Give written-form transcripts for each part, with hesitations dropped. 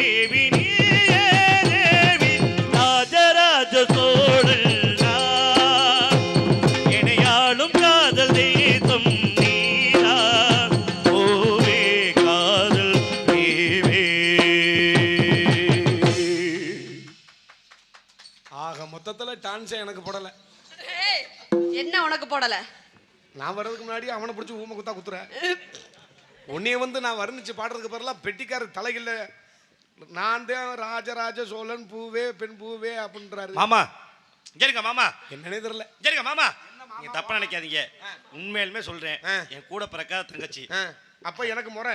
தேவி நீயே தேவி ராஜராஜ சோழன் இணையாளும் காதல் தேசம் நீரா ஓவே காதல் தேவே. ஆக மொத்தத்துல டான்ஸே எனக்கு போடல. என்ன உனக்கு போடல? நான் வர்றதுக்கு முன்னாடி அவனை பிடிச்சி ஊமை குத்தா குத்துற. உன்னைய வந்து நான் வர்ணிச்சு பாடுறதுக்கு பதிலாக பெட்டிக்கார தலைகள்ல நான் தான் ராஜராஜ சோழன் பூவே பெண் பூவே அப்படின்றாரு. மாமா சரிங்க மாமா, என்னன்னே தெரியல. சரிங்க மாமா, நீங்க தப்பா நினைக்காதீங்க, உண்மையிலுமே சொல்றேன். என் கூட பிறக்காத தங்கச்சி. அப்ப எனக்கு முறை.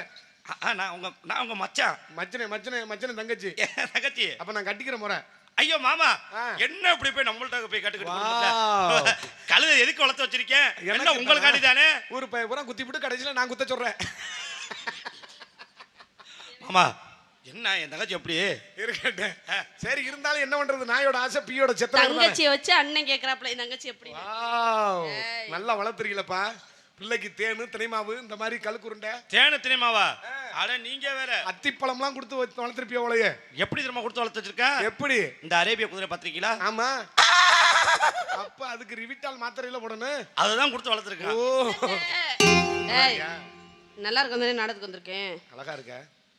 நான் உங்க மச்சான். மச்சனே மச்சனே மச்சனே தங்கச்சி தங்கச்சி. அப்ப நான் கட்டிக்கிற முறை. ஐயோ மாமா, என்ன இப்படி போய் நம்மள்ட்ட போய் கட்டுக்கிட்டு கழுதை எதுக்கு வளர்த்து வச்சிருக்கேன்? என்ன உங்களுக்காண்டி தானே. ஒரு பூரா குத்தி விட்டு கடைசியில நான் குத்த சொல்றேன். மாமா என்ன என் தங்கச்சி எப்படி இருக்கட்டேன். சரி இருந்தாலும் என்ன பண்றது, நாயோட ஆசை பியோட செத்த. தங்கச்சியை வச்சு அண்ணன் கேக்குறாப்ல, என் தங்கச்சி எப்படி நல்லா வளர்த்துறீங்களப்பா. பிள்ளைக்கு தேனு தினைமாவு இந்த மாதிரி கழுக்குருண்டை. தேனு தினைமாவா? அட நீங்க வேற அத்திப்பழம்லாம் கொடுத்து வளர்த்துருப்பிய அவளையே. எப்படி தெரியுமா கொடுத்து வளர்த்து வச்சிருக்க? எப்படி? இந்த அரேபிய குதிரை பத்திரிக்கையில. ஆமா. அப்ப அதுக்கு ரிவிட்டால் மாத்திரையில போடணும். அதுதான் கொடுத்து வளர்த்துருக்கேன். ஓ நல்லா இருக்கும் நாடத்துக்கு வந்திருக்கேன். அழகா இருக்க.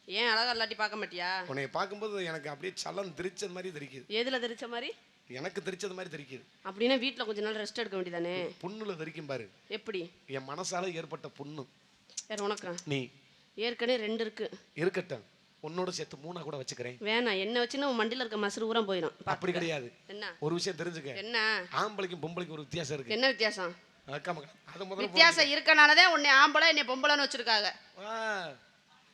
ஏன் அழகா இல்லாட்டி பார்க்க மாட்டியா? உன்னை பார்க்கும்போது எனக்கு அப்படியே சலம் தெரிச்சது மாதிரி தெரிக்குது. எதுல தெரிச்ச மாதிரி? எனக்கு தெரிச்சது மாதிரி தெரிக்குது. அப்படின்னா வீட்டுல கொஞ்ச நாள் ரெஸ்ட் எடுக்க வேண்டியதானே. புண்ணுல தெரிக்கும் பாரு. எப்படி? என் மனசால ஏற்பட்ட புண்ணு. வேற உனக்கு நீ ஏற்கனவே 2 இருக்கு. இருக்கட்டும், உன்னோட சேர்த்து 3 கூட வச்சுக்கிறேன். வேணாம், என்ன வச்சுன்னா உன் மண்டில இருக்க மசுறு ஊரம் போயிடும். அப்படி கிடையாது. என்ன ஒரு விஷயம் தெரிஞ்சுக்க. என்ன? ஆம்பளைக்கும் பொம்பளைக்கும் ஒரு வித்தியாசம் இருக்கு. என்ன வித்தியாசம்? அது முதல்ல வித்தியாசம் இருக்கனாலதான் உன்னை ஆம்பளை என்னை பொம்பளைன்னு வச்சிருக்காங்க.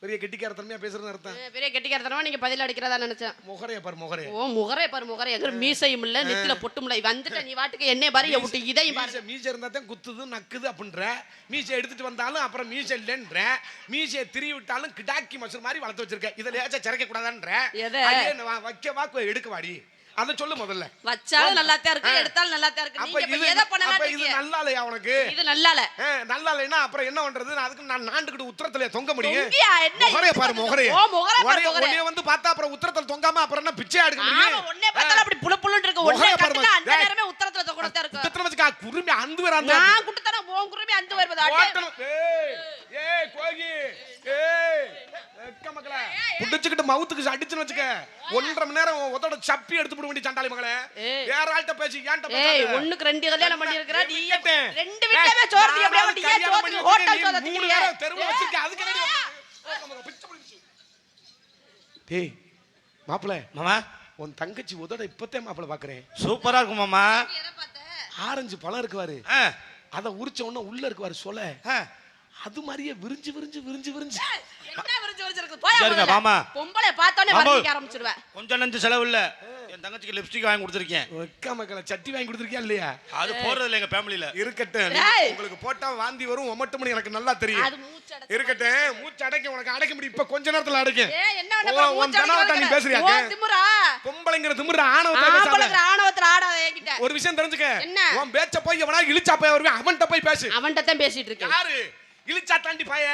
பெரிய கெட்டிக்காரத்தனமா பேசுறது அர்த்தம். பெரிய கெட்டிக்காரத்தனமா நீங்க பதில் அடிக்கிறதா நினைச்சேன். முகரைய பாரு முகரைய. ஓ முகரைய பாரு முகரைய. எங்க மீசையும் இல்ல நெத்தில பொட்டும் இல்ல. வந்துட்ட நீ வாட்டுக்கு என்னைய பாரு விட்டு இதையும் பாரு. மீசை இருந்தா தான் குத்துது நக்குது அப்படின்ற. மீசை எடுத்துட்டு வந்தாலும் அப்புறம் மீசை இல்லைன்ற. மீசையை திரி விட்டாலும் கிடாக்கி மசூர் மாதிரி வளர்த்து வச்சிருக்க. இதை லேச்சா சிறக்க கூடாதான்ற. வைக்க வாக்கு எடுக்க வாடி. அத சொல்லு முதல்ல. வச்சாலும் நல்லாத்தான் இருக்கு, எடுத்தாலும் நல்லாத்தான் இருக்கு. நீங்க இப்ப எதை பண்ணலாம்? அப்ப இது நல்லா இல்லையா உனக்கு? இது நல்லா இல்ல. நல்லா இல்லைன்னா அப்புறம் என்ன பண்றது? அதுக்கு நான் நாண்டுக்கிட்டு உத்தரத்துல தொங்க முடியும். முகரைய பாரு முகரைய. ஓ முகரைய பாரு. உன்னைய வந்து பார்த்தா அப்புறம் உத்தரத்துல தொங்காம அப்புறம் என்ன பிச்சை எடுக்க முடியும்? ஆமா உன்னைய பார்த்தால அப்படி புளு புளுன்னு இருக்கு. உன்னைய கட்டினா அந்த நேரமே உத்தரத்துல தொங்கறதா இருக்கு. உத்தரத்துல வச்சுக்க குருமி அந்து வராங்க. நான் குட்டதன உன் குருமி அந்து வருது. ஏய் கோகி ஏய் எக்க மக்களே புடிச்சிட்டு மவுத்துக்கு அடிச்சுன்னு வச்சுக்க 1.5 மணி நேரம் ஒத்தோட சப்பி எடுத்து போட வேண்டிய சண்டாளி மகளே. வேற ஆள்கிட்ட பேசி ஏன்ட்ட பேசாத. ஏய் ஒண்ணுக்கு 2 கல்யாணம் பண்ணி இருக்கற நீ 2 வீட்லயே சோறு நீ அப்படியே வந்து ஏன் சோறு ஹோட்டல் சோறு திங்க. 3 நேரம் தெருவுல வச்சிருக்க அதுக்கு என்னடி பிச்சு பிடிச்சு. டேய் மாப்ள மாமா உன் தங்கச்சி உதட இப்பத்தே மாப்ள பாக்குறேன். சூப்பரா இருக்கு மாமா. ஆரஞ்சு பழம் இருக்கு பாரு. அத உரிச்ச உடனே உள்ள இருக்கு பாரு சொல்ல. அது மாதிரியே விரிஞ்சு விரிஞ்சு விரிஞ்சு விரிஞ்சு என்ன விரிஞ்சு விரிஞ்சு இருக்கு. போய் மாமா பொம்பளை பார்த்தோனே வர்ணிக்க ஆரம்பிச்சிடுவே. கொஞ்சம் நஞ்சு செலவு இல்ல. என் தங்கச்சிக்கு லிப்ஸ்டிக் வாங்கி கொடுத்திருக்கேன். ஒக்க மக்களே சட்டி வாங்கி கொடுத்திருக்கியா இல்லையா? அது போறது இல்ல எங்க ஃபேமிலில. இருக்கட்டும், உங்களுக்கு போட்டா வாந்தி வரும் ஒமட்டுமணி எனக்கு நல்லா தெரியும். அது மூச்சு அடக்கு. இருக்கட்டும், மூச்சு அடக்கி உனக்கு அடக்க முடியும். இப்ப கொஞ்ச நேரத்துல அடக்கு. ஏய் என்ன பண்ண மூச்சு அடக்க நீ பேசுறியா? ஓ திமுறா. பொம்பளைங்கற திமுறா ஆணவத்துல பேசாத. ஆம்பளைங்கற ஆணவத்துல ஆடாத என்கிட்ட. ஒரு விஷயம் தெரிஞ்சுக்க. உன் பேச்ச போய் எவனா இழிச்சா போய் வருவே அவன்ட்ட போய் பேசு. அவன்ட்ட தான் பேசிட்டு இருக்கேன். யாரு? இழிச்சா தாண்டி பய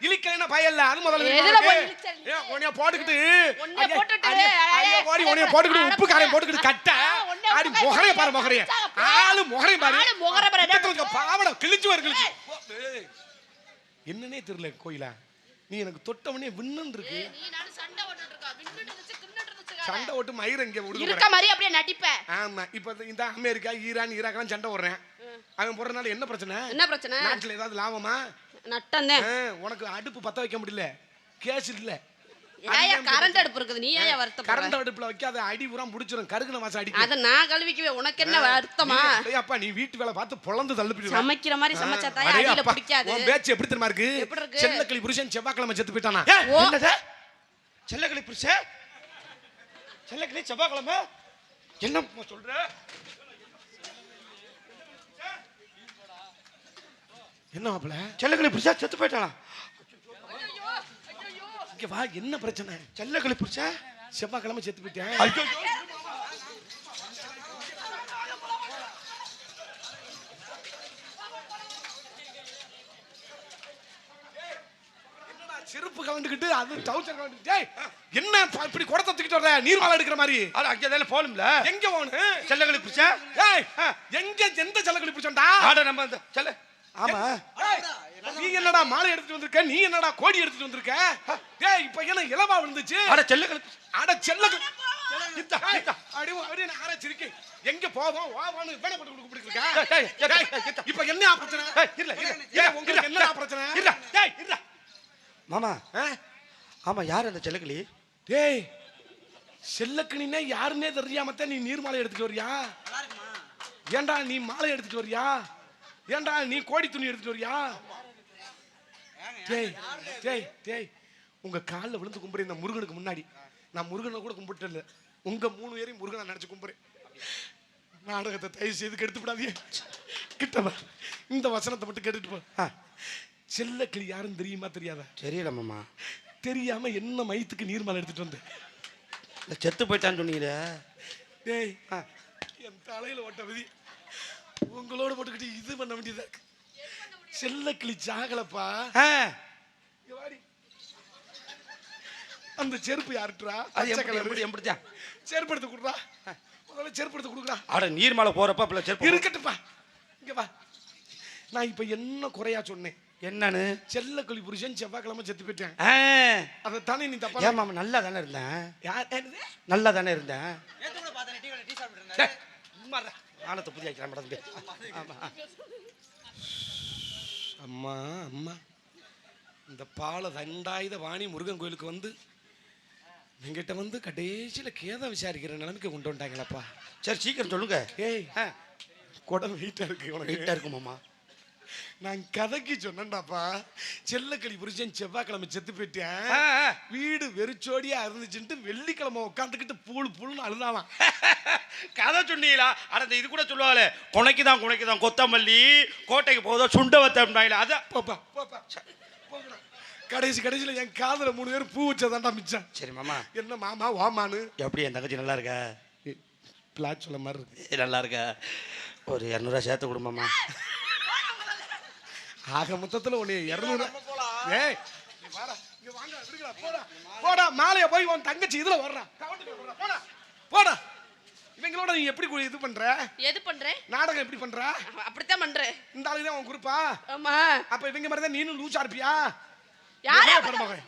இழிக்கலனா பய இல்ல. அது முதல்ல எதுல போய் இழிச்ச? உன்னைய போட்டுக்கிட்டு உன்னைய போட்டுட்டு ஐயோ ஓடி உன்னைய போட்டுக்கிட்டு உப்பு காரம் போட்டுக்கிட்டு கட்ட ஆடி முகரைய பாரு முகரைய. ஆளு முகரைய பாரு. ஆளு முகரைய பாரு. பாவட கிழிச்சு வர கிழிச்சு. என்னன்னே தெரியல கோயிலா. நீ எனக்கு தொட்டவனே விண்ணன் இருக்கு. நீ நான் சண்டை ஓட்டிட்டு இருக்க. விண்ணுட்டு இருந்துச்சு கிண்ணுட்டு இருந்துச்சு. சண்டை ஓட்டு மயிர இங்க விடுங்க. இருக்க மாதிரி அப்படியே நடிப்ப. ஆமா இப்ப இந்த அமெரிக்கா ஈரான் ஈராக்லாம் சண்டை ஓடுறேன். அவன் போறனால என்ன பிரச்சனை? என்ன பிரச்சனை? நாட்டுல ஏதாவது லாபமா? நட்டந்தே. உனக்கு அடுப்பு பத்த வைக்க முடியல. கேஸ் இல்ல. ஏயா கரண்ட் அடுப்பு இருக்குது. நீ ஏயா வருத்தப்படுற? கரண்ட் அடுப்புல வைக்காத அடி பூரா முடிச்சிரும். கருகுன வாசம் அடிக்கும். அத நான் கழுவிக்குவே. உனக்கு என்ன வருத்தமா? டேய் அப்பா நீ வீட்டு வேலை பார்த்து பொளந்து தள்ளிப்பிடுவ. சமைக்கிற மாதிரி சமைச்சா தாயா அடியில பிடிக்காது. உன் பேச்சு எப்படி தெரியுமா இருக்கு? செல்லக்கிளி புருஷன் செவ்வாய்க்கிழமை செத்து போய்ட்டானா? என்னது? செல்லக்கிளி புருஷன் செல்லக்கிளி செவ்வாய்க்கிழமை என்ன சொல்ற? என்ன மாப்ள? செல்லக்கிளி புருஷன் செத்து போய்ட்டானா? இங்க வா என்ன பிரச்சனை? செல்லக்கிளி புருஷன் செவ்வாய்க்கிழமை செத்து போயிட்டேன். ஐயோ என்னடா செருப்பு கலந்துக்கிட்டு அது டவுசர் கலந்துக்கிட்டு என்ன இப்படி குடத்தை தூக்கிட்டு வர்ற நீர்மாலை எடுக்கிற மாதிரி? அட அங்கதானே போணும்ல. எங்க போனு? செல்லகளி பிடிச்சா? ஏய் எங்க எந்த செல்லகளி பிடிச்சோண்டா? ஆட நம்ம அந்த செல்ல. ஆமா. நீ என்னடா மாலை எடுத்துட்டு வந்திருக்க? நீ என்னடா கோடி எடுத்துட்டு வந்திருக்க? ஏய் இப்ப என்ன இலவா விழுந்துச்சு? அட செல்லகளி. அட செல்லகளி. அடி ஆற சிரிக்கி. எங்க போவோம்? வாவான்னு வேண போட்டு கூப்பிட்டுருக்க. இப்ப என்ன பிரச்சனை? இல்ல இல்ல உங்களுக்கு என்ன பிரச்சனை? இல்ல டேய் இல்ல. மாமா ஆமா யார் அந்த செல்லகளி? டேய் செல்லக்கணினா யாருன்னே தெரியாமத்தான் நீ நீர் மாலை எடுத்துட்டு வரியா? ஏண்டா நீ மாலை எடுத்துட்டு வரியா? ஏண்டா நீ கோடி துணி எடுத்துட்டு வரியா? டேய் டேய் டேய் உங்க காலில் விழுந்து கும்பிடுற இந்த முருகனுக்கு முன்னாடி நான் முருகனை கூட கும்பிட்டு இல்லை, உங்க 3 பேரையும் முருகனை நினைச்சு கும்பிடுறேன். நாடகத்தை தயவு செய்து கெடுத்து விடாதீங்க. கிட்டவா இந்த வசனத்தை மட்டும் கேட்டுட்டு போ. செல்லக்கிளி யாருன்னு தெரியுமா தெரியாதா? தெரியல மாமா. தெரியாம என்ன மயத்துக்கு நீர்மாலை எடுத்துட்டு வந்தேன்? செத்து போயிட்டான்னு சொன்னீங்க. டேய் என் தலையில ஓட்ட விதி உங்களோட போட்டுக்கிட்டு இது பண்ண வேண்டியதா இருக்கு. செல்லக்கிளி சாகலப்பா. அந்த செருப்பு யாருட்டுறா? செருப்பு எடுத்து கொடுறா. முதல்ல செருப்பு எடுத்து கொடுக்குறா. அட நீர்மாலை போறப்ப அப்பல செருப்பு இருக்கட்டுப்பா. இங்க வா. நான் இப்ப என்ன குறையா சொன்னேன்? என்னன்னு? செல்லக்கிளி புருஷன் செவ்வாய்க்கிழமை செத்து போயிட்டேன். அதை தானே நீ தப்பா? ஏன் மாமா நல்லா தானே இருந்தேன். யார் நல்லா தானே இருந்தேன். ஆனத்தை புதிய அம்மா அம்மா இந்த பாலை 2000 வாணி முருகன் கோயிலுக்கு வந்து எங்கிட்ட வந்து கடைசியில் கேதம் விசாரிக்கிற நிலைமைக்கு கொண்டு வந்துட்டாங்களப்பா. சரி சீக்கிரம் சொல்லுங்க. ஏய் குடம் வெயிட்டா இருக்கு. உனக்கு வெயிட்டா இருக்கு மாமா. நான் கதைக்கு சொன்னேன்டாப்பா. செல்லக்கிளி புருஷன் செவ்வாய்க்கிழமை செத்து போயிட்டேன். வீடு வெறிச்சோடியா இருந்துச்சுட்டு வெள்ளிக்கிழமை உட்காந்துக்கிட்டு புழுன்னு அழுதாவான். கதை சொன்னீங்களா? அட இது கூட சொல்லுவாங்களே, குணைக்குதான் கொத்தமல்லி கோட்டைக்கு போதோ சுண்ட வத்தாங்களா? அதான் போப்பா போப்பா. கடைசியில் என் காதுல 3 பேர் பூ வச்சதாண்டா மிச்சம். சரி மாமா. என்ன மாமா வாமானு? எப்படி என் தங்கச்சி நல்லா இருக்கா? பிளாட் சொல்ல மாதிரி இருக்கு. நல்லா இருக்கா? ஒரு 200 சேர்த்து கொடுமாமா. ஆக மொத்தத்துல உன்னை 200. ஏய் வாடா இங்க வாங்க விடுங்கடா. போடா போடா மாலைய போய் உன் தங்கச்சி இதுல வர்றா. போடா போடா. இவங்களோட நீ எப்படி இது பண்ற? எது பண்றே? நாடகம் எப்படி பண்ற? அப்படித்தான் பண்றேன். இந்த ஆளு தான் உன் குரூப்பா? ஆமா. அப்ப இவங்க மாதிரி தான் நீனும் லூசா இருப்பியா? யாரே பரமகரே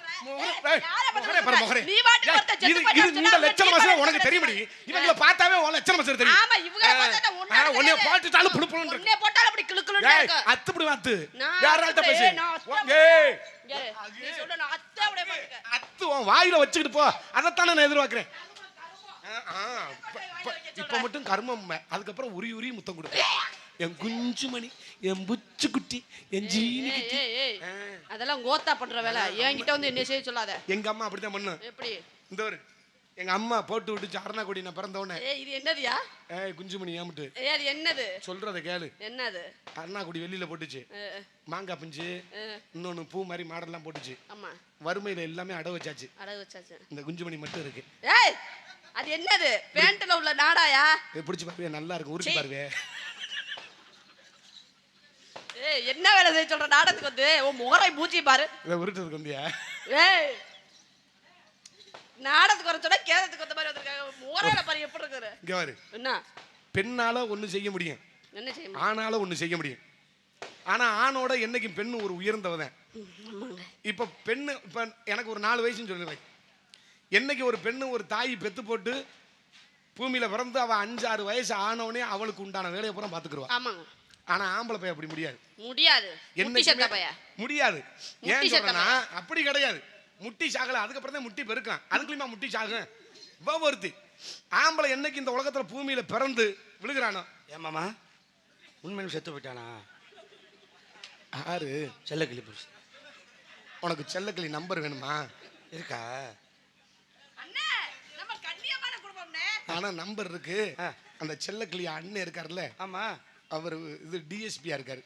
நீ வாட்டி வரத செத்து போய் இந்த லட்சண மசல உனக்கு தெரியுமடி? இவங்கள பார்த்தாவே உன் லட்சண மசல தெரியும். ஆமா இவங்கள பார்த்தா ஒண்ணே போட்டுட்டாலும் புளுப்புளுன்னு இருக்கு. ஒண்ணே போட்டாலும் அப்படி கிளுகிளுன்னு இருக்கு. அத்துப்படி வாத்து யாரால்ட்ட பேசு? ஏய் நீ சொல்ல நான் அத்தை அப்படியே பாருங்க. அத்து உன் வாயில வச்சிட்டு போ. அத தான நான் எதிர்பார்க்கறேன். இப்ப மட்டும் கர்மம். அதுக்கு அப்புறம் உரி முத்தம் கொடுப்பேன். என் குஞ்சுமணி, என் புச்சு குட்டி, என் ஜீனி குட்டி. அதெல்லாம் கோத்தா பண்ற வேலை. என்கிட்ட வந்து என்ன செய்ய சொல்லாத. எங்க அம்மா அப்படிதான் பண்ணு. எப்படி? இந்த ஒரு எங்க அம்மா போட்டு விட்டு அரணா கொடி நான் பிறந்த உடனே. இது என்னதுயா? குஞ்சுமணி ஏமிட்டு. அது என்னது? சொல்றத கேளு. என்னது? அரணா கொடி வெளியில போட்டுச்சு. மாங்காய் பிஞ்சு இன்னொன்னு பூ மாதிரி மாடெல்லாம் போட்டுச்சு. ஆமா. வறுமையில எல்லாமே அடகு வச்சாச்சு. இந்த குஞ்சுமணி மட்டும் இருக்கு. ஏய் அது என்னது? பேண்ட்ல உள்ள நாடாயா? பிடிச்சு பாருவே நல்லா இருக்கு. உருட்டி பாருவே. ஏய் என்ன வேலை செய்ய சொல்ற நாடத்துக்கு வந்து? உன் முகரை மூஞ்சி பாரு. இத உருட்டதுக்கு வந்தியா? ஏய் நாடத்துக்கு வர சொன்னா கேதத்துக்கு வந்த மாதிரி வந்திருக்காங்க. முகரையில பாரு எப்படி இருக்குது. இங்க பாரு. என்ன? பெண்ணால ஒண்ணு செய்ய முடியும். என்ன செய்ய முடியும்? ஆணால ஒண்ணு செய்ய முடியும். ஆனா ஆணோட என்னைக்கும் பெண் ஒரு உயர்ந்தவதான். இப்ப பெண்ணு இப்ப எனக்கு ஒரு 4 வயசுன்னு சொல்லுவேன். என்னைக்கு ஒரு பெண்ணு ஒரு தாய் பெத்து போட்டு பூமியில பிறந்து அவ 5-6 வயசு ஆனவனே அவளுக்கு உண்டான வேலையை பூரா பாத்துக்குருவா. ஆமாங்க. ஆனா ஆம்பளை பையன் அப்படி முடியாது. முடியாது. ஏன் சொல்றேன்னா அப்படி கிடையாது. முட்டி சாகல அதுக்கப்புறம் தான் முட்டி பெருக்கான். அதுக்குள்ளயுமா முட்டி சாகும்? ஒவ்வொருத்தி ஆம்பளை என்னைக்கு இந்த உலகத்துல பூமியில பிறந்து விழுகிறானோ. ஏமாமா உண்மையிலும் செத்து போயிட்டானா? யாரு? செல்லக்கிளி புருஷன். உனக்கு செல்லக்கிளி நம்பர் வேணுமா? இருக்கா? ஆனா நம்பர் இருக்கு. அந்த செல்லக்கிளி அண்ணன் இருக்காருல்ல. ஆமா. அவர் இது டிஎஸ்பியா இருக்காரு.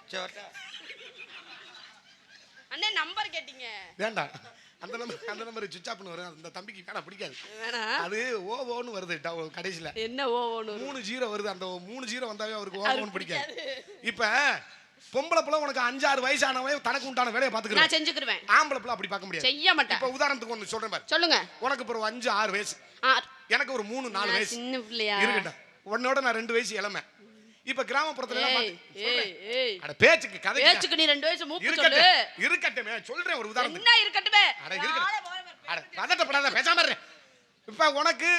அண்ணே நம்பர் கேட்டிங்க. வேண்டாம். அந்த நம்பர் சுவிட்ச் ஆஃப் வரும். அந்த தம்பிக்கு வேணா பிடிக்காது. அது ஓவோன்னு வருது கடைசில. என்ன ஓவோன்னு? 3 0 வருது. அந்த 3 0 வந்தாவே அவருக்கு ஓவோன்னு பிடிக்காது. இப்ப பொம்பளை பிள்ளை உனக்கு 5-6 வயசானவன் தனக்கு உண்டான வேலையை நான் பாத்துக்கிறேன். செஞ்சுக்கிருவேன். ஆம்பளை பிள்ளை அப்படி பார்க்க முடியாது. செய்ய மாட்டேன். இப்ப உதாரணத்துக்கு ஒண்ணு சொல்றேன் பாரு. சொல்லுங்க. உனக்கு ஒரு 5-6 வயசு, எனக்கு ஒரு 3-4 வயசு. சின்ன பிள்ளையா இருக்கட்டும், உன்னோட நான் 2 வயசு இளமை. இப்ப கிராமப்புறத்துல ஏய் பேச்சுக்கு கதை பேச்சுக்கு நீ 2 வயசு மூப்பு சொல்லு. இருக்கட்டுமே சொல்றேன் ஒரு உதாரணத்துக்கு. என்ன இருக்கட்டுமே? அட இருக்கட்டும். அட பதட்டப்படாத, பேசாம இரு. இப்ப உனக்கு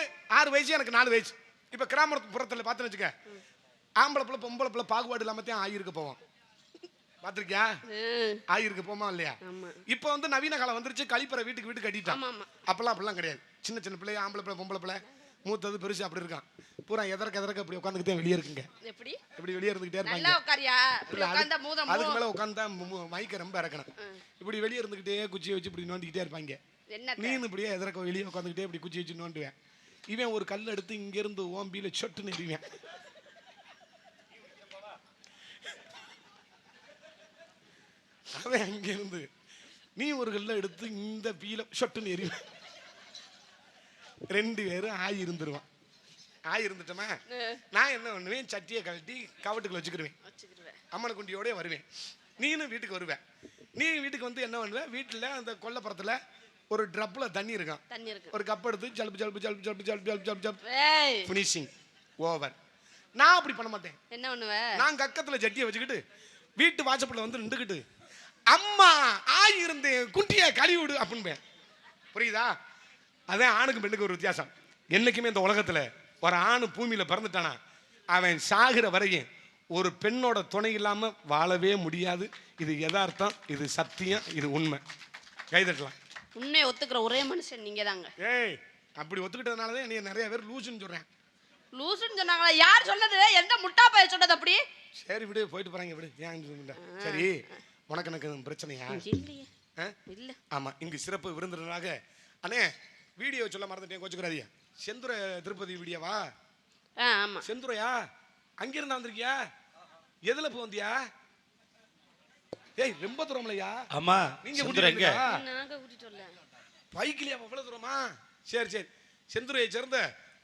6 வயசு, எனக்கு 4 வயசு. இப்ப கிராமப்புறத்துல பாத்துன்னு வச்சுக்க, ஆம்பளை பிள்ளை பொம்பளை பிள்ளை பாகுபாடு இல்லாமத்தான் ஆயிருக்கு போவோம். பாத்திருக்கியா? ஆயிருக்கு போமா இல்லையா? இப்ப வந்து நவீன காலம் வந்துருச்சு, கழிப்பறை வீட்டுக்கு வீட்டு கட்டிட்டான். அப்பெல்லாம் அப்படிலாம் கிடையாது. சின்ன சின்ன பிள்ளை, ஆம்பளை பிள்ளை பொம்பளை பிள்ளை, மூத்தது பெருசு அப்படி இருக்கான். பூரா எதற்கு அப்படி உட்காந்துக்கிட்டே வெளியே இருக்குங்க. இப்படி வெளியே இருந்துகிட்டே இருப்பாங்க. அதுக்கு மேல உட்காந்து மைக்க ரொம்ப இறக்கணும். இப்படி வெளியே இருந்துகிட்டே குச்சி வச்சு இப்படி நோண்டிக்கிட்டே இருப்பாங்க. நீனு இப்படியே எதற்கு வெளியே உட்காந்துக்கிட்டே இப்படி குச்சி வச்சு நோண்டுவேன். இவன் ஒரு கல் எடுத்து இங்க இருந்து ஓம்பியில சொட்டு நெறிவேன். அவன் அங்க இருந்து நீ ஒரு கல்ல எடுத்து இந்த பீல சொட்டுன்னு எறிவேன். 2 பேரும் ஆயி இருந்துருவான். ஆயி இருந்துட்டோமா, நான் என்ன பண்ணுவேன், சட்டியை கழட்டி கவட்டுக்குள்ள வச்சுக்கிருவேன். அம்மனை குண்டியோட வருவேன். நீனும் வீட்டுக்கு வருவேன். நீ வீட்டுக்கு வந்து என்ன பண்ணுவேன், வீட்டுல அந்த கொல்லப்புறத்துல ஒரு ட்ரப்ல தண்ணி இருக்கான். ஒரு கப் எடுத்து ஜல்பு ஜல்பு ஜல்பு ஜல்பு ஜல்பு ஜல்பு ஜல்பு ஜல்பு ஃபினிஷிங் ஓவர். நான் அப்படி பண்ண மாட்டேன். என்ன பண்ணுவேன், நான் கக்கத்துல ஜட்டியை வச்சுக்கிட்டு வீட்டு வாசப்படல வந்து நின்றுக்கிட்டு, அம்மா ஆயி இருந்தேன் குண்டியை கழுவி விடு அப்படின்பேன். புரியுதா? அதான் ஆணுக்கு பெண்ணுக்கு ஒரு வித்தியாசம். என்னைக்குமே இந்த உலகத்துல ஒரு ஆணு பூமியில பிறந்துட்டானா அவன் சாகிற வரையும் ஒரு பெண்ணோட துணை இல்லாம வாழவே முடியாது. இது யதார்த்தம், இது சத்தியம், இது உண்மை. கைதட்டலாம். உண்மையை ஒத்துக்கிற ஒரே மனுஷன் நீங்க தாங்க. ஏய், அப்படி ஒத்துக்கிட்டதுனாலதான் நீ நிறைய பேர் லூசுன்னு சொல்றேன். லூசுன்னு சொன்னாங்களா? யார் சொன்னது? எந்த முட்டா பைய சொன்னது? அப்படி சரி விடு, போயிட்டு போறாங்க விடு. ஏன் சரி, உனக்கு எனக்கு பிரச்சனையா? இல்ல. ஆமா, இங்கு சிறப்பு விருந்தினராக அண்ணே வீடியோ சொல்ல மறந்துட்டேன், கோச்சுக்கிறாதியா. செந்துரை திருப்பதி வீடியோவா? ஆமா. செந்துரையா? அங்கிருந்து வந்திருக்கியா? எதுல போ வந்தியா? ஏய், ரொம்ப தூரம்லையா? ஆமா. நீங்க செந்துரை எங்க? நாங்க கூட்டிட்டு வரல. பைக்லயா? அவ்வளவு தூரமா? சரி சரி. செந்துரையை சேர்ந்த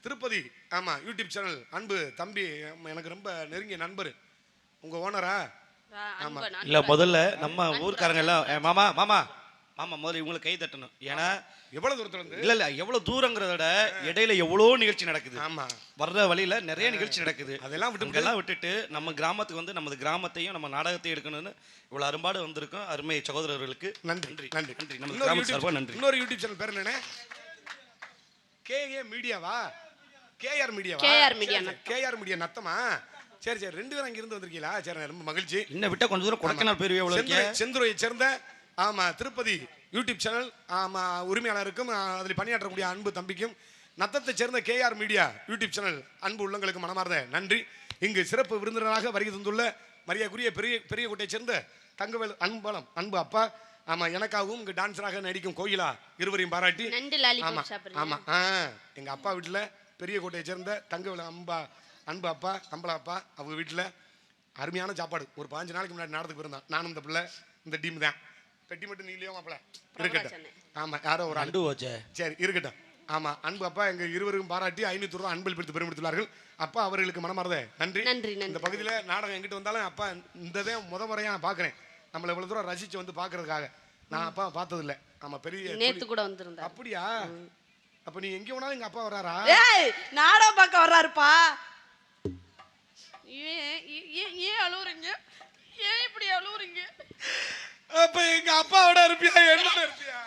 திருப்பதி, ஆமா, யூடியூப் சேனல் அன்பு தம்பி, எனக்கு ரொம்ப நெருங்கிய நண்பர். உங்க ஓனரா? இல்ல, முதல்ல நம்ம ஊர்க்காரங்க எல்லாம் மாமா மாமா மாமா முதல்ல இவங்களுக்கு கை தட்டணும். ஏன்னா எவ்வளவு தூரத்துல இருந்து? இல்ல எவ்வளவு தூரங்கிறத விட இடையில எவ்வளவு நிகழ்ச்சி நடக்குது. ஆமா, வர்ற வழியில நிறைய நிகழ்ச்சி நடக்குது. அதெல்லாம் விட்டுட்டு நம்ம கிராமத்துக்கு வந்து நமது கிராமத்தையும் நம்ம நாடகத்தையும் எடுக்கணும்னு இவ்வளவு அரும்பாடு வந்திருக்கோம். அருமை சகோதரர்களுக்கு நன்றி நன்றி நன்றி. நம்ம கிராம சார்பா நன்றி. இன்னொரு யூடியூப் சேனல் பேர் என்னன்னு? கேஏ மீடியாவா? கேஆர் மீடியாவா? கேஆர் மீடியா நத்தமா? சரி சரி, 2 பேரும் அங்க இருந்து வந்திருக்கீங்களா? சரி, ரொம்ப மகிழ்ச்சி. இன்னும் விட்டா கொஞ்சம் தூரம் கொடைக்கானல் போயிருவே. செந்துரையை சேர்ந்த ஆமா திருப்பதி யூடியூப் சேனல் ஆமா உரிமையாளருக்கும் அதில் பணியாற்றக்கூடிய அன்பு தம்பிக்கும், நத்தத்தை சேர்ந்த கேஆர் மீடியா யூடியூப் சேனல் அன்பு உள்ளங்களுக்கு மனமார்ந்த நன்றி. இங்கு சிறப்பு விருந்தினராக வருகை தந்துள்ள மரியாதைக்குரிய பெரிய கோட்டையை சேர்ந்த தங்கவேல் அன்பலம் அன்பு அப்பா, ஆமா, எனக்காகவும் இங்கு டான்ஸராக நடிக்கும் கோயிலா இருவரையும் பாராட்டி. ஆமா ஆமா, எங்க அப்பா வீட்டுல பெரிய கோட்டையை சேர்ந்த தங்கவேல் அன்பு அப்பா அம்பலா அப்பா, அவங்க வீட்டில் அருமையான சாப்பாடு. ஒரு 15 நாளைக்கு முன்னாடி நாடத்துக்கு போயிருந்தான். நானும் இந்த பிள்ளை இந்த டீம் தான். பெட்டி மட்டும் நீ இல்லையோ மாப்பிள்ள இருக்கட்டும். ஆமா, யாரோ ஒரு அன்பு வச்ச. சரி இருக்கட்டும். ஆமா, அன்பு அப்பா எங்க இருவருக்கும் பாராட்டி 500 ரூபாய் அன்பளிப்பு எடுத்து பெருமிடுத்துள்ளார்கள். அப்பா அவர்களுக்கு மனமார்ந்த நன்றி. இந்த பகுதியில் நாடகம் எங்கிட்ட வந்தாலும் அப்பா இந்ததான் முறையா நான் பாக்குறேன். நம்மள இவ்வளவு தூரம் ரசிச்சு வந்து பாக்குறதுக்காக. நான் அப்பா பார்த்தது இல்லை. ஆமா, பெரிய நேத்து கூட வந்திருந்தா. அப்படியா? அப்ப நீ எங்க வேணாலும் எங்க அப்பா வராரா? நாடகம் பார்க்க வர்றாருப்பா. ஏன் அழுவுறீங்க? ஏன் இப்படி அழுவுறீங்க? அப்ப எங்க அப்பாவோட இருப்பியா? என்னோட இருப்பியா?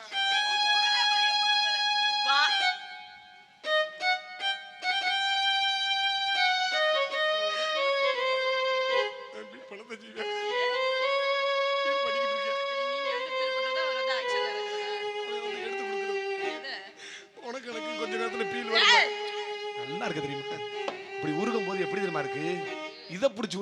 உனக்கு எனக்கு கொஞ்ச நேரத்துல பீல் வரும். நல்லா இருக்கு தெரியுமா? இப்படி உருகும் போது எப்படி தெரியுமா இருக்கு? இதை பிடிச்சி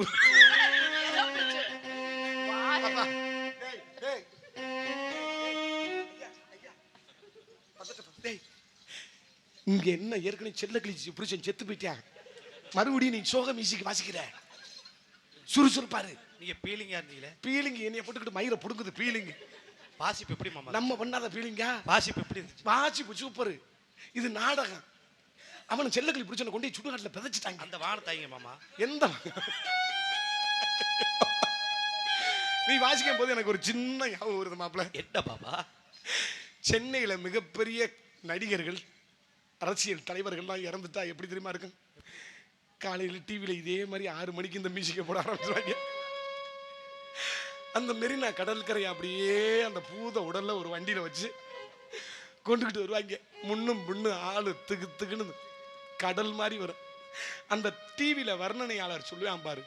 இங்க என்ன ஏற்கனவே செல்ல கிழிச்சு புருஷன் செத்து போயிட்டேன். மறுபடியும் நீ சோக மியூசிக் வாசிக்கிற. சுறுசுறுப்பாரு. நீங்க பீலிங்கா இருந்தீங்களே. பீலிங் என்னைய போட்டுக்கிட்டு மயிரை புடுங்குது. பீலிங் வாசிப்பு எப்படி மாமா? நம்ம பண்ணாத பீலிங்கா? வாசிப்பு எப்படி இருந்துச்சு? வாசிப்பு சூப்பர். இது நாடகம். அவன் செல்லக்கிளி புடிச்சனை கொண்டு சுடுகாட்டில் பிதைச்சிட்டாங்க. அந்த வானத்தாங்க மாமா. எந்த நீ வாசிக்கும் போது எனக்கு ஒரு சின்ன ஞாபகம் வருது மாப்பிள்ள. என்ன பாபா? சென்னையில மிகப்பெரிய நடிகர்கள் அரசியல் தலைவர்கள்லாம் இறந்துட்டா எப்படி தெரியுமா இருக்கும்? காலையில் டிவியில் இதே மாதிரி 6 மணிக்கு இந்த மியூசிக்கை போட ஆரம்பிச்சுவாங்க. அந்த மெரினா கடற்கரை அப்படியே அந்த பூத உடல்ல ஒரு வண்டியில வச்சு கொண்டுகிட்டு வருவாங்க. முன்னும் முன்னும் ஆளு திகு திகுன்னு கடல் மாதிரி வரும். அந்த டிவியில் வர்ணனையாளர் சொல்லுவான் பாரு,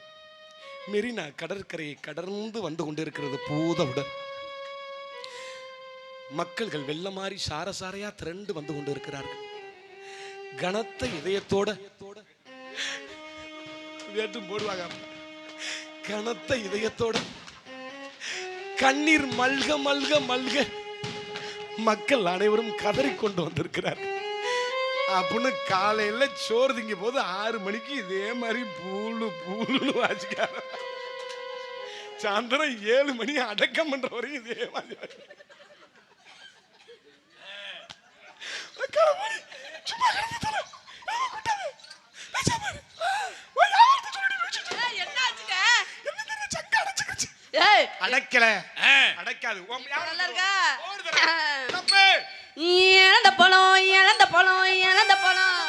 மெரினா கடற்கரையை கடந்து வந்து கொண்டிருக்கிறது பூத உடல். மக்கள்கள் வெள்ள மாதிரி சார சாரையா திரண்டு வந்து கொண்டு இருக்கிறார்கள். கனத்த இதயத்தோட வேட்டும் போடுவாங்க. கனத்த இதயத்தோட கண்ணீர் மல்க மல்க மல்க மக்கள் அனைவரும் கதறி கொண்டு வந்திருக்கிறார் அப்படின்னு காலையில சோறு திங்க போது 6 மணிக்கு இதே மாதிரி பூலு பூலு வாசிக்கார. சாயந்தரம் 7 மணி அடக்கம் பண்ற வரையும் இதே மாதிரி. அடைக்கல அடைக்காது. இழந்த பழம் இழந்த பழம் இழந்த பழம்,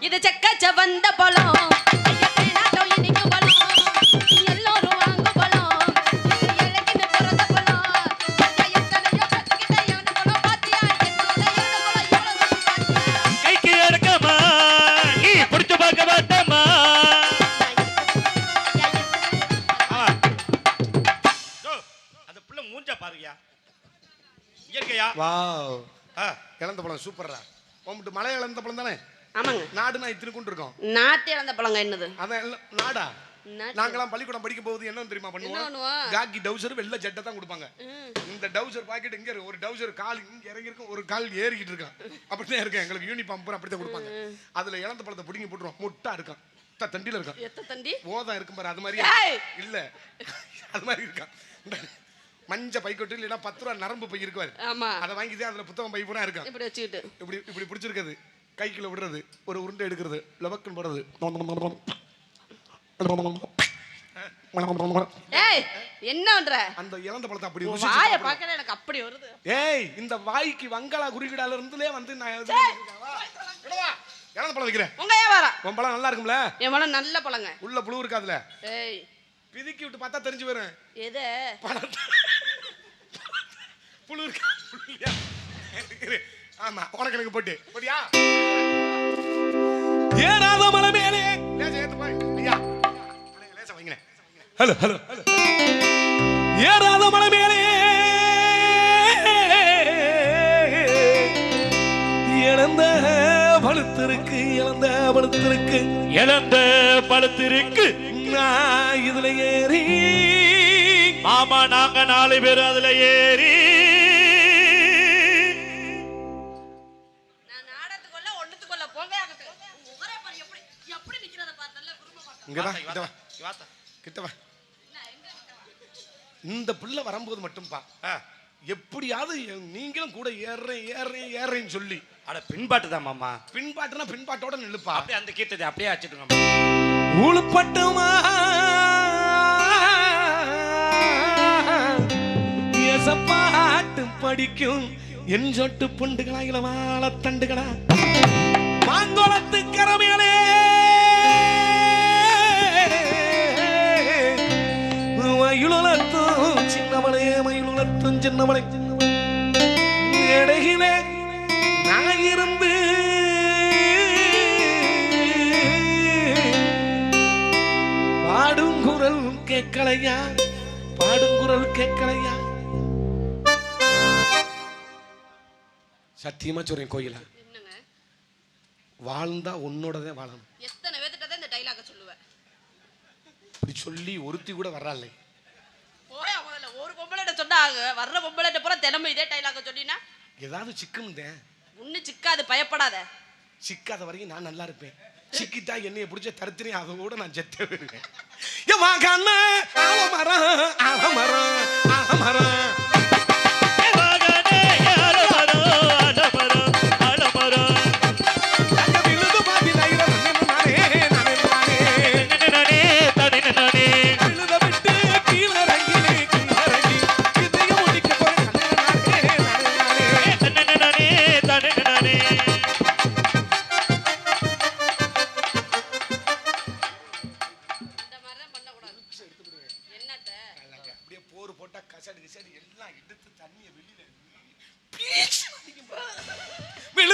இது செக்க செவந்த பழம், இனிக்கு பழம், எல்லோரும் வாங்க பழம், இது இலக்கின பிறந்த பழம். கைக்கு எடுக்கமா நீ பிடிச்சு பார்க்க மாட்டமா. அந்த புள்ள மூஞ்ச பாருயா. இயற்கையா? வாவ். இழந்த பழம் சூப்பர்ரா. உன்கிட்ட மலை இழந்த பழம் தானே? ஆமாங்க. நாடுனா இத்தனை கொண்டு இருக்கோம். நாட்டு இழந்த பழங்க என்னது? அதான் நாடா. நாங்களாம் பள்ளிக்கூடம் படிக்கும் போது என்ன தெரியுமா பண்ணுவோம்? காக்கி டவுசர் வெள்ளை சட்டை தான் கொடுப்பாங்க. இந்த டவுசர் பாக்கெட் இங்க ஒரு டவுசர் கால் இங்க இறங்கி இருக்கும், ஒரு கால் ஏறிக்கிட்டு இருக்கான். அப்படிதான் இருக்கு எங்களுக்கு யூனிஃபார்ம் பூரா அப்படிதான் கொடுப்பாங்க. அதுல இழந்த பழத்தை பிடிங்கி போட்டுருவோம். முட்டா இருக்கும், தண்டில இருக்கும். எத்த தண்டி? ஓதா இருக்கும் பாரு, அது மாதிரி இல்ல, அது மாதிரி இருக்கான். மஞ்ச பைக்கொட்டு இல்லைன்னா 10 ரூபா நரம்பு பை இருக்குவாரு. ஆமா, அதை வாங்கிதான் அதுல புத்தகம் பை பூரா இருக்கும். இப்படி வச்சுக்கிட்டு இப்படி இப்படி பிடிச்சிருக்கிறது, கைக்குள்ள விடுறது, ஒரு உருண்டை எடுக்கிறது, லவக்குன்னு போடுறது. ஏய் என்ன பண்ற? அந்த இழந்த பழத்தை அப்படி வாயை பார்க்கல எனக்கு அப்படி வருது. ஏய் இந்த வாய்க்கு வங்காள குருவிடால இருந்துலே வந்து நான் இழந்த பழம் வைக்கிறேன். உங்க ஏன் வர? உன் பழம் நல்லா இருக்கும்ல? என் பழம் நல்ல பழங்க. உள்ள புழு இருக்காதுல? ஏய் பிதிக்கி விட்டு பார்த்தா தெரிஞ்சு வரும். எது புழு இருக்கா? ஆமா, உனக்கு எனக்கு போட்டு போடியா? ஏறாத மலை மேலே லேசா ஏத்து போய் ஐயா லேசா வைங்க. Hello hello hello. ஏறாத மலை மேலே இழந்த பழுத்திருக்கு, இழந்த பழுத்திருக்கு, இழந்த பழுத்திருக்கு. நான் இதுல ஏறி மாமா நாங்க 4 பேர் அதுல ஏறி. நான் நாடத்துக்குள்ள ஒண்ணுத்துக்குள்ள போங்க. ஒரே பாரு எப்படி எப்படி நிக்கிறத பாரு. நல்ல குடும்பமா. இங்க வா, கிட்ட வா, கிட்ட வா. இந்த பிள்ளை வரும்போது மட்டும்பா எப்படியாவது நீங்களும் கூட ஏறேன் ஏறேன் ஏறேன்னு சொல்லி. அட பின்பாட்டு தான் மாமா. பின்பாட்டுனா பின்பாட்டோட நில்லுப்பா. அப்படியே அந்த கீர்த்தத்தை அப்படியே வச்சுட்டு உளுப்பட்டுமா எசப்பாட்டு படிக்கும் என் சொட்டு புண்டுகளா இளவாழ தண்டுகளா மாங்கோளத்து கரமேலே மயிலுலத்தும் சின்னமலை மயிலுலத்தும் சின்னமலை இடையிலே நான் இருந்து பாடும் குரல் கேட்கலையா, பாடும் குரல் கேட்கலையா. சத்தியமா சொல்றேன் கோயிலா, என்னங்க வாழ்ந்தா உன்னோடதே வாழணும். எத்தனை பேர்கிட்ட இந்த டைலாக சொல்லுவேன். இப்படி சொல்லி ஒருத்தி கூட வர்றாள். போய் முதல்ல ஒரு பொம்பளைட்ட சொன்னாங்க, வர்ற பொம்பளைட்ட பூரா தினமும் இதே டைலாக சொன்னீங்கன்னா ஏதாவது சிக்குன்னு ஒண்ணு சிக்காது, பயப்படாத. சிக்காத வரைக்கும் நான் நல்லா இருப்பேன். சிக்கிட்டா என்னைய பிடிச்ச தருத்தினே அதோட நான் செத்த வருவேன்.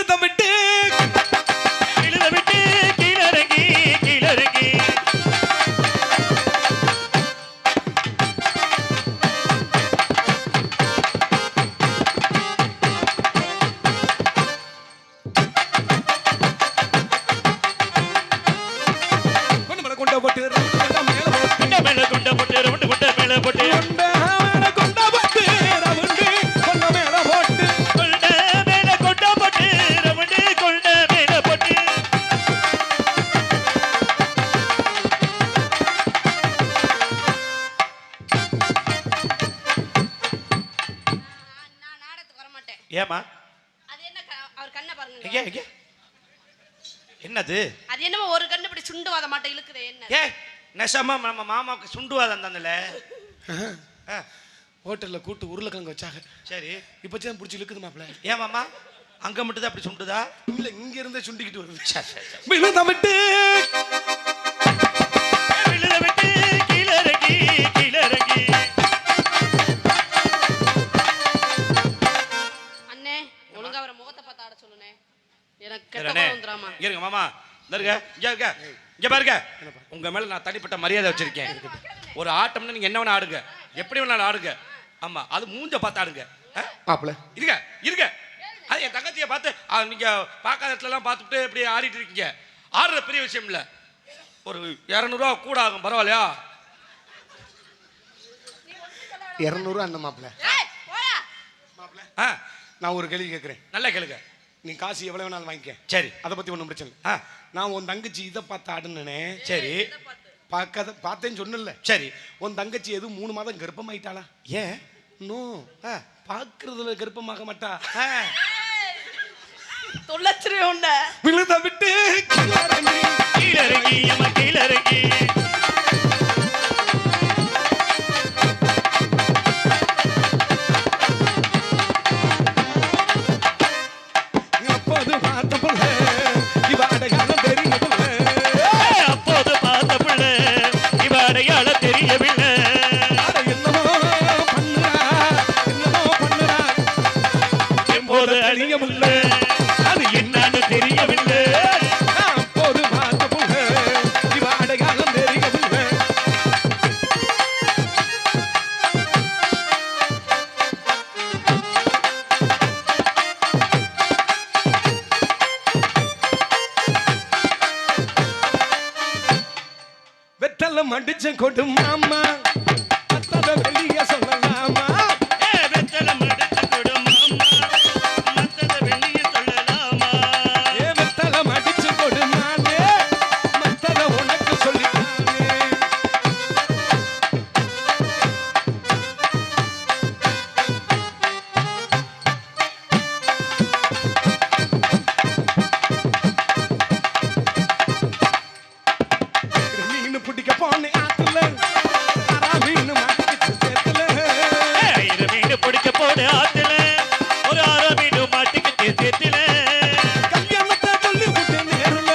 விழுத விட்டு கீழறங்கி கீழறங்கி கொண்ட போட்டு மேல கொண்ட போட்டு ரவுண்டு கொண்ட மேல போட்டு கொண்ட போட்டு ரவுண்டு கொண்ட மேல போட்டு கொண்ட மேல கொண்ட போட்டு ரவுண்டு கொண்ட மேல போட்டு நான் நாடத்துக்கு வர மாட்டேன். ஏமா அது என்ன அவர் கண்ணை பாருங்க. ஐயா என்னது அது என்னமோ ஒரு கண்ணு இப்படி சுண்டுவாத மாட்டே இழுக்குதே என்ன? ஏ நெசமா நம்ம மாமாவுக்கு சுண்டுவாதம் தந்தல ஹோட்டல்ல கூட்டு உருளைக்கிழங்கு வச்சாங்க. சரி இப்ப தான் பிடிச்சி இழுக்குது மாப்ள. ஏன் மாமா அங்க மட்டும் தான் அப்படி சுண்டுதா? இல்ல இங்க இருந்தே சுண்டிக்கிட்டு வருது. விழுத விட்டு கீழறங்கி கீழறங்கி அண்ணே ஒழுங்கா அவர முகத்தை பார்த்து ஆட சொல்லுனே. எனக்கு கெட்ட கோவம் வந்துராமா. இருங்க மாமா இருங்க இங்க பாருங்க உங்க மேல நான் தனிப்பட்ட மரியாதை வச்சிருக்கேன். ஒரு ஆட்டம்னா நீங்க என்ன வேணா ஆடுங்க, எப்படி வேணாலும் ஆடுங்க. ஆமா அது மூஞ்ச பார்த்து ஆடுங்க மாப்ள. இருங்க இருங்க அது என் தங்கச்சியை பார்த்து நீங்க பார்க்காத இடத்துல எல்லாம் பார்த்துட்டு இப்படி ஆடிட்டு இருக்கீங்க. ஆடுற பெரிய விஷயம் இல்ல. ஒரு 200 ரூபா கூட ஆகும், பரவாயில்லையா? 200 அந்த மாப்ள. ஏய் போடா மாப்ள நான் ஒரு கேள்வி கேட்கிறேன். நல்லா கேளுங்க. நீ காசு எவ்வளவு வேணாலும் வாங்கிக்க. சரி அதை பத்தி ஒன்றும் பிரச்சனை இல்லை. நான் உன் தங்கச்சி இதை பார்த்து ஆடுனே. சரி பார்த்தேன்னு சொன்னல. சரி உன் தங்கச்சி எதுவும் 3 மாதம் கர்ப்பமாயிட்டாளா? ஏன் நோ பார்க்கறதுல கர்ப்பமாக மாட்டா. தொலைச்சிரு உன்ன. விழுத விட்டு கீழறங்கி கீழறங்கி அப்போது பார்த்த புள்ள இவ அடையாளம் தெரியவில்லை. அப்போது பார்த்த புள்ள இவ அடையாளம் தெரியவில்லை. என்னமோ பண்ணுறா எப்போது அறியவில்லை, அது என்னன்னு தெரியவில்லை. அப்போது பார்த்த புள்ள இவ அடையாளம் தெரியவில்லை. வெத்தலம் அடிச்ச கொடு மாமா அத்தத வெளிய சொல்லலாமா? வெத்தலம் அடிச்சு கொடு மாமா, மத்தத வெளிய சொல்லலாமா? வெத்தலம் அடிச்சு கொடு நானே மத்தத உனக்கு சொல்லிட்டானே. மீன் பிடிக்க போனே ஆத்துல அரா மீன் மாட்டிக்கிச்சு சேத்துல. மீன் பிடிக்க போன ஆத்துல ஒரு 6 மீன் மாட்டிக்கிட்டு சேத்துல. கல்யாணத்தை சொல்லி விட்டு நேருல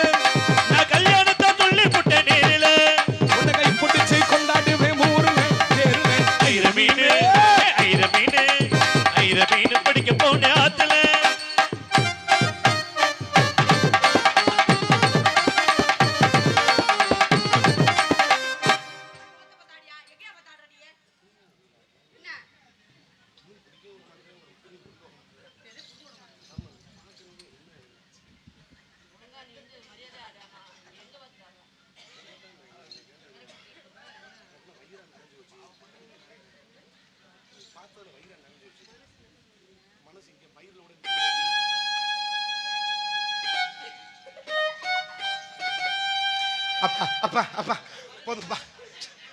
நான் கல்யாணத்தை சொல்லி புட்ட நேரில உன்னை கை பிடிச்சு கொண்டாடுவேன் ஊருல நேருல. ஐர மீன் பிடிக்க போன ஆத்துல. அப்பா அப்பா அப்பா போதும்பா.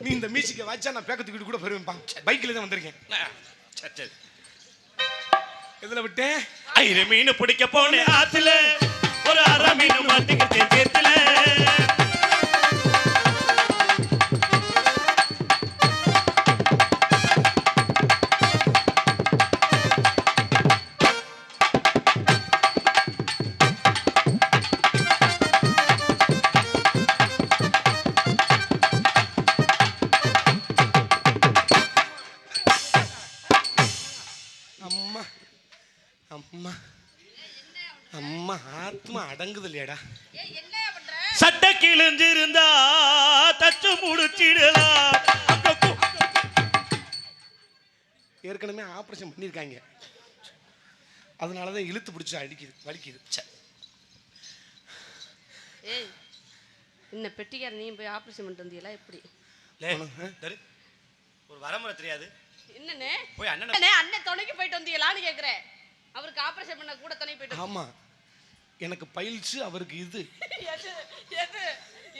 நீ இந்த மியூசிக்கை வச்சா நான் பேக்கத்துக்கிட்டு கூட போயிருவேன்ப்பா. பைக்கில் தான் வந்திருக்கேன். சரி சரி எதுல விட்டேன்? ஐர மீன் பிடிக்க போன ஆத்துல ஒரு 6 மீன் மாட்டிக்கிட்டு சேத்துல. அம்மா அம்மா அம்மா ஆத்மா அடங்குது இல்லையாடா. சட்டை கிழிஞ்சிருந்தா தச்சு முடிச்சிடலாம். ஏற்கனவே ஆபரேஷன் பண்ணியிருக்காங்க, அதனாலதான் இழுத்து பிடிச்சி அடிக்குது, வலிக்குது. ஏய் இந்த பெட்டிக்கார நீ போய் ஆபரேஷன் பண்ணிட்டு வந்தீங்களா எப்படி? ஒரு வரமுறை தெரியாது என்னண்ணே போய் அண்ணன் துணைக்கு போயிட்டு வந்தீங்களான்னு கேக்குறேன். அவருக்கு ஆபரேஷன் பண்ண கூட துணை போயிட்டு. ஆமா, எனக்கு பைல்ஸ், அவருக்கு இது. எது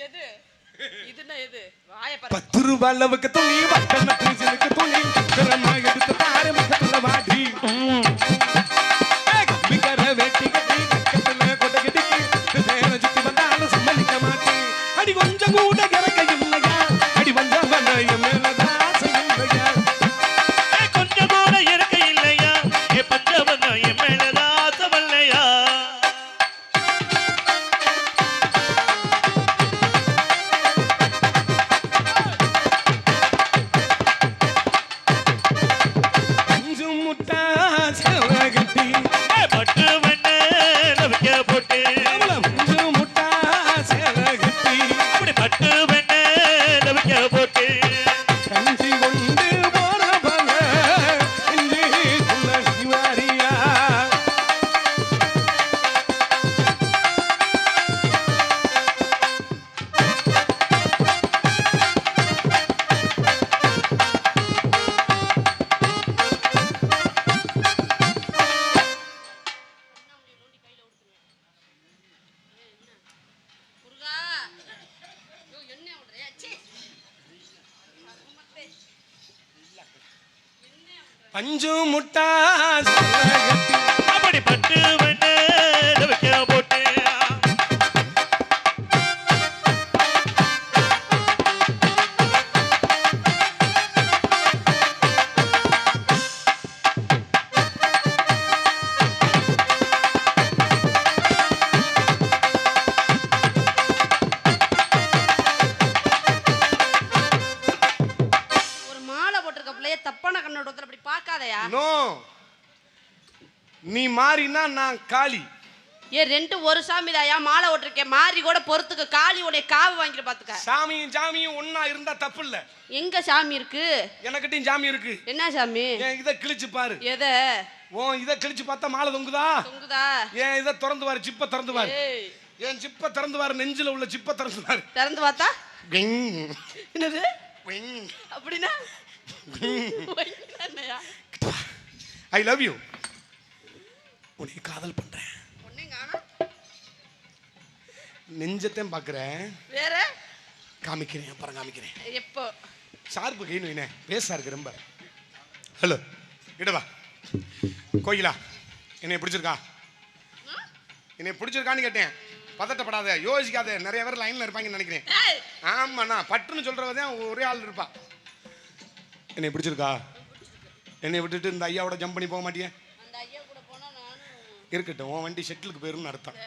எது இதுன்னா எது? வாயை பாரு. 10 ரூபாய் அளவுக்கு துணி, வட்டன பீஸுக்கு துணி, திறமா எடுத்து தாரு முகத்துல வாடி. பிகர வெட்டி கட்டி கட்டல கொட்ட கட்டி தேன சுத்தி வந்தாலும் சம்மதிக்க மாட்டேன். அடி கொஞ்சம் கூட கறக்க இல்லையா, அடி வந்தா வந்தாய மேலதா செய்யலையா, கொஞ்சம் கூட இருக்க இல்லையா, ஏ பச்சை வந்தாய மேலதா சவல்லையா. பஞ்சு முட்டா அப்படி பட்டு வைக்க போட்டு நீ மாறினா நான் காளி. ஏ ரெண்டு ஒரு சாமி தாயா, மாலை ஓட்டிருக்கேன், மாறி கூட பொறுத்துக்க, காளி உடைய காவு வாங்கிட்டு பாத்துக்க. சாமியும் சாமியும் ஒன்னா இருந்தா தப்பு இல்ல. எங்க சாமி இருக்கு? எனக்கிட்டையும் சாமி இருக்கு. என்ன சாமி? ஏன் இத கிழிச்சு பாரு. எத? ஓ இத கிழிச்சு பார்த்தா மாலை தொங்குதா? தொங்குதா. ஏன் இத திறந்து பாரு, சிப்ப திறந்து பாரு. ஏன் சிப்ப திறந்து பாரு, நெஞ்சில உள்ள சிப்ப திறந்து பாரு. திறந்து பார்த்தா என்னது அப்படின்னா? I love you. உன்னை காதல் பண்றேன். நெஞ்சத்தையும் பாக்குறேன். வேற காமிக்கிறேன், அப்புறம் காமிக்கிறேன். எப்போ? சார்பு கை நோயினே பேசா இருக்கு ரொம்ப. ஹலோ இடவா. கோயிலா என்னை பிடிச்சிருக்கா? என்னை பிடிச்சிருக்கான்னு கேட்டேன். பதட்டப்படாத, யோசிக்காத, நிறைய பேர் லைன்ல இருப்பாங்கன்னு நினைக்கிறேன். ஆமாண்ணா, பட்டுன்னு சொல்றவதான் ஒரே ஆள் இருப்பா. என்னை பிடிச்சிருக்கா? என்னை விட்டுட்டு இந்த ஐயாவோட ஜம்ப் பண்ணி போக மாட்டியே? இருக்கட்டும், உன் வண்டி ஷெட்டிலுக்கு போயிருன்னு அர்த்தம்.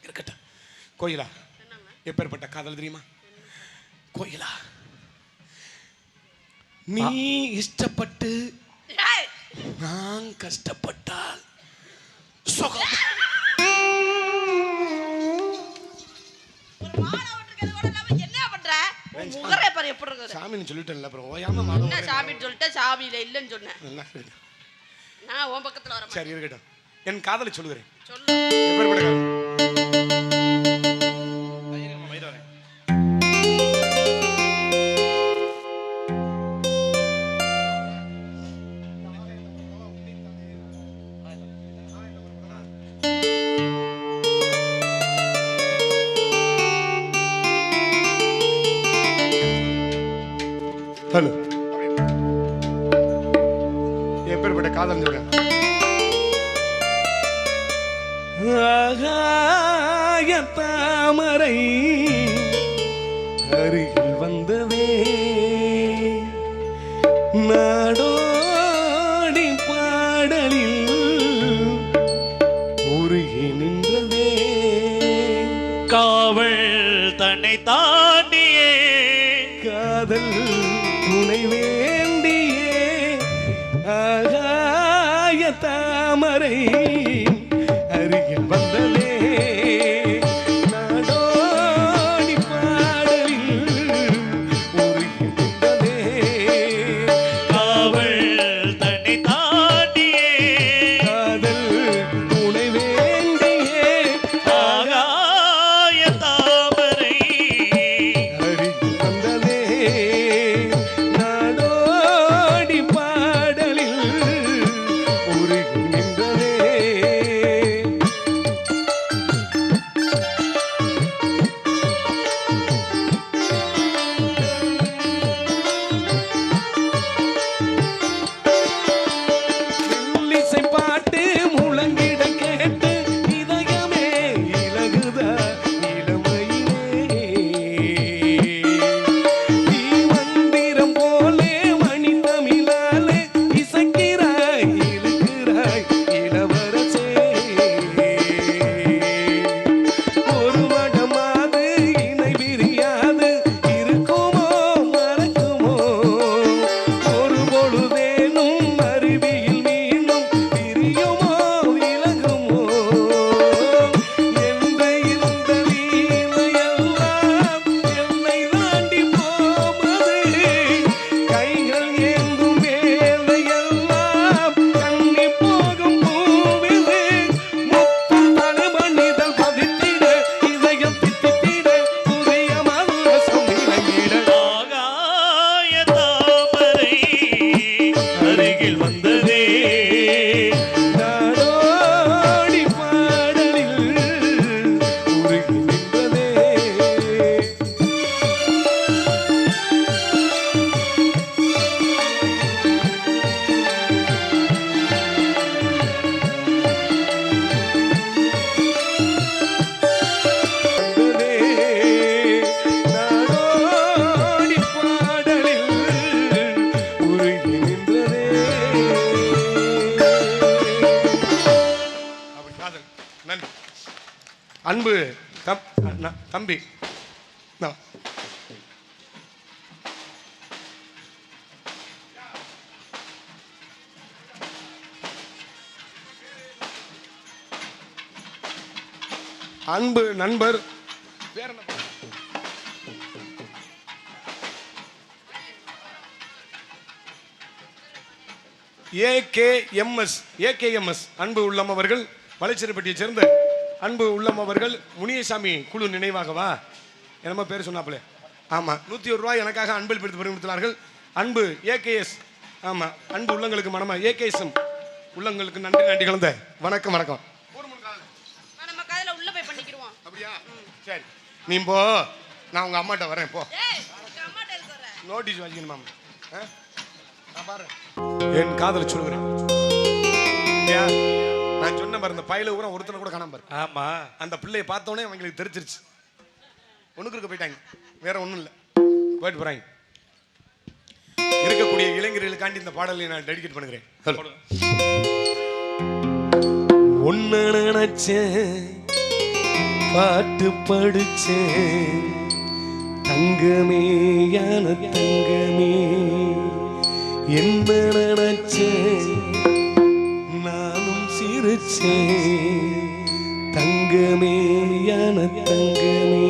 இருக்கட்டும். கோயிலா எப்பேற்பட்ட காதல் தெரியுமா? கோயிலா நீ இஷ்டப்பட்டு நான் கஷ்டப்பட்டால் சுகம். சாமின்னு சொல்லிட்டேன்ல, அப்புறம் ஓயாம என்ன சாமின்னு சொல்லிட்டேன்? சாமியில இல்லைன்னு சொன்னேன். நான் உன் பக்கத்துல வரேன். சரி இருக்கட்டும், என் காதலை சொல்லுகிறேன். சொல்லு. எப்பேற்பட்ட காதல்? ஹலோ எப்பேற்பட்ட காதல் சொல்றேன். ஆகாய தாமரை அருகில் வந்ததே, நாடோடி பாடலில் உருகி நின்றதே, காவல் தன்னை தாண்டியே காதல் துணை வேண்டியே, ஆகாய தாமரை அருகில் வந்ததே. அன்பு தம்பி அன்பு நண்பர் பேர் என்ன? ஏகேஎம்எஸ் அன்பு உள்ளம் அவர்கள் வளைச்சிருப்பட்டியை சேர்ந்த அன்பு உள்ளம் அவர்கள் முனியசாமி குழு நினைவாகவா என்னமோ பேர் சொன்னாப்லே ஆமாம் 101 ரூபாய் எனக்காக அன்பில் பிடித்து பரிமாறுகிறார்கள். அன்பு ஏகேஎஸ் ஆமாம் அன்பு உள்ளங்களுக்கு மனமா ஏகேஎஸ்எம் உள்ளங்களுக்கு நன்றி நன்றி கலந்த வணக்கம் வணக்கம். நம்ம காதுல உள்ள போய் பண்ணிக்கிறோம். அப்படியா? சரி நீ போ, நான் உங்க அம்மாட்ட வரேன் போ. அம்மாட்ட இருக்க வரேன். நோட்டீஸ் வாங்கிக்கணும் மாமா. நான் பாரு என் காதல சொல்லுகிறேன். நான் சொன்ன பாரு இந்த பையில ஊரா ஒருத்தனை கூட காணாம பாரு. ஆமா அந்த பிள்ளையை பார்த்தோன்னே அவங்களுக்கு தெரிஞ்சிருச்சு. ஒண்ணுக்கு போயிட்டாங்க, வேற ஒண்ணும் இல்லை, போயிட்டு போறாங்க. இருக்கக்கூடிய இளைஞர்களுக்காண்டி இந்த பாடலை நான் டெடிகேட் பண்ணுகிறேன். ஒன்னு நினைச்சேன் பாட்டு படிச்சேன் தங்கமே யான தங்கமே என்ன நினைச்சேன் நானும் சிரிச்சேன் தங்கமே யான தங்கமே